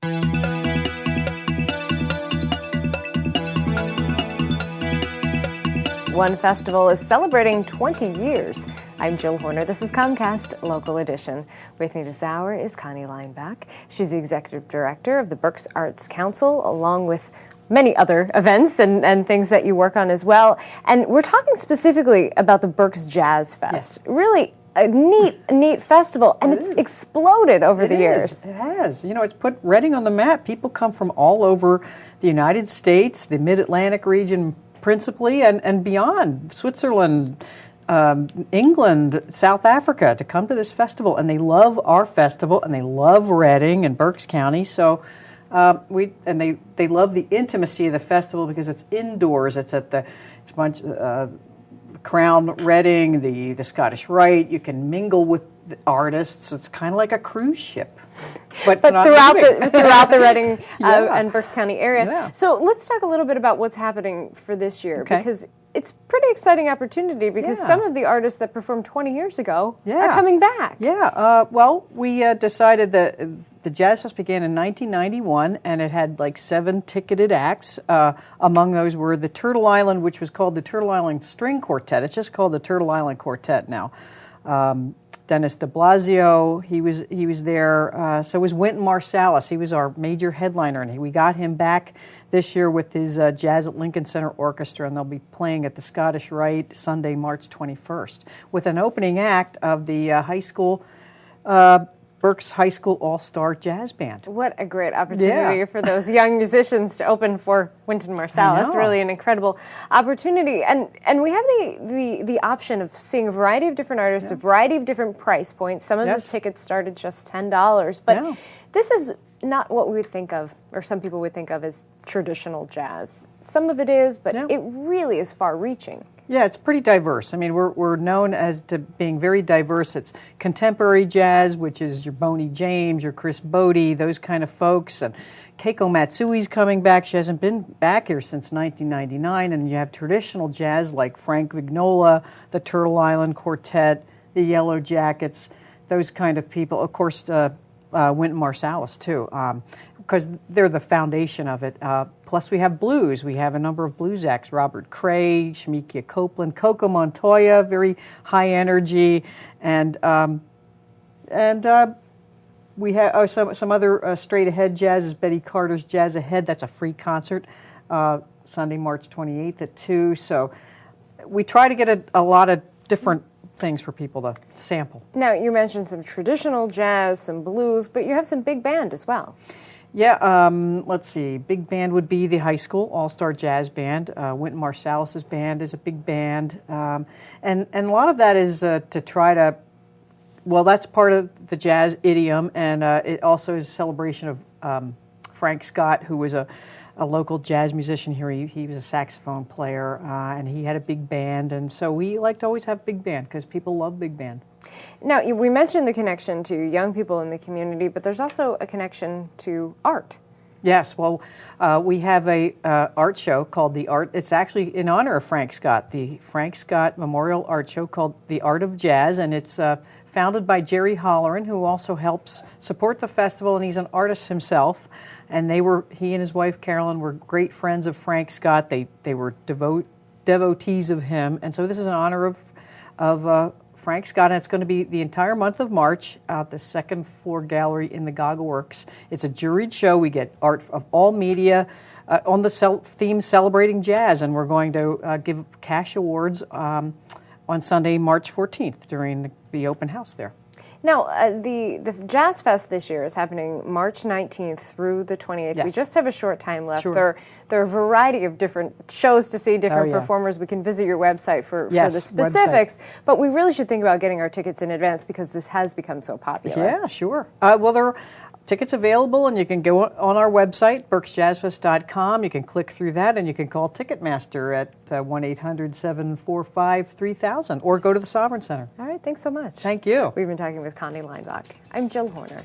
One festival is celebrating 20 years. I'm Jill Horner. This is Comcast Local Edition. With me this hour is Connie Leinbach. She's the executive director of the Berks Arts Council, along with many other events and things that you work on as well. And we're talking specifically about the Berks Jazz Fest. Yes. Really a neat festival, and it's exploded over the years. It has. You know, it's put Reading on the map. People come from all over the United States, the Mid-Atlantic region principally, and beyond, Switzerland, England, South Africa, to come to this festival. And they love our festival, and they love Reading and Berks County. So they love the intimacy of the festival because it's indoors. It's at the Crown Reading, the Scottish Rite. You can mingle with the artists. It's kind of like a cruise ship. But throughout the Reading and Berks County area. Yeah. So let's talk a little bit about what's happening for this year, because it's a pretty exciting opportunity, because some of the artists that performed 20 years ago are coming back. Yeah, well, we decided that the Jazz Fest began in 1991, and it had like 7 ticketed acts. Among those were the Turtle Island, which was called the Turtle Island String Quartet. It's just called the Turtle Island Quartet now. Dennis de Blasio, he was there. So was Wynton Marsalis. He was our major headliner, and we got him back this year with his Jazz at Lincoln Center Orchestra, and they'll be playing at the Scottish Rite Sunday, March 21st, with an opening act of the Berks High School All-Star Jazz Band. What a great opportunity for those young musicians to open for Wynton Marsalis. Really an incredible opportunity. And we have the option of seeing a variety of different artists, a variety of different price points. Some of the tickets start at just $10. But this is not what we would think of, or some people would think of, as traditional jazz. Some of it is, but it really is far-reaching. Yeah, it's pretty diverse. I mean, we're known as to being very diverse. It's contemporary jazz, which is your Boney James, your Chris Bodie, those kind of folks. And Keiko Matsui's coming back. She hasn't been back here since 1999. And you have traditional jazz like Frank Vignola, the Turtle Island Quartet, the Yellow Jackets, those kind of people. Of course, Wynton Marsalis, too, because they're the foundation of it. Plus, we have blues. We have a number of blues acts: Robert Cray, Shamikia Copeland, Coco Montoya, very high energy, and we have some other straight ahead jazz is Betty Carter's Jazz Ahead. That's a free concert, Sunday, March 28th at 2. So we try to get a lot of different things for people to sample. Now, you mentioned some traditional jazz, some blues, but you have some big band as well. Yeah, let's see. Big band would be the high school all-star jazz band. Wynton Marsalis's band is a big band. And a lot of that is to try to, well, that's part of the jazz idiom, and it also is a celebration of Frank Scott, who was a local jazz musician here. He was a saxophone player, and he had a big band. And so we like to always have big band because people love big band. Now, we mentioned the connection to young people in the community, but there's also a connection to art. Yes, well, we have a art show called The Art. It's actually in honor of Frank Scott, the Frank Scott Memorial Art Show called The Art of Jazz, and it's founded by Jerry Holleran, who also helps support the festival, and he's an artist himself. And he and his wife Carolyn were great friends of Frank Scott. They were devotees of him, and so this is in honor of Frank Scott, and it's going to be the entire month of March at the second floor gallery in the Goggle Works. It's a juried show. We get art of all media on the theme celebrating jazz, and we're going to give cash awards on Sunday, March 14th during the open house there. Now, the Jazz Fest this year is happening March 19th through the 28th. Yes. We just have a short time left. Sure. There are a variety of different shows to see, different performers. We can visit your website for the specifics. But we really should think about getting our tickets in advance because this has become so popular. Yeah, sure. Well, there are tickets available, and you can go on our website, berksjazzfest.com. You can click through that, and you can call Ticketmaster at 1-800-745-3000, or go to the Sovereign Center. All right, thanks so much. Thank you. We've been talking with Connie Leinbach. I'm Jill Horner.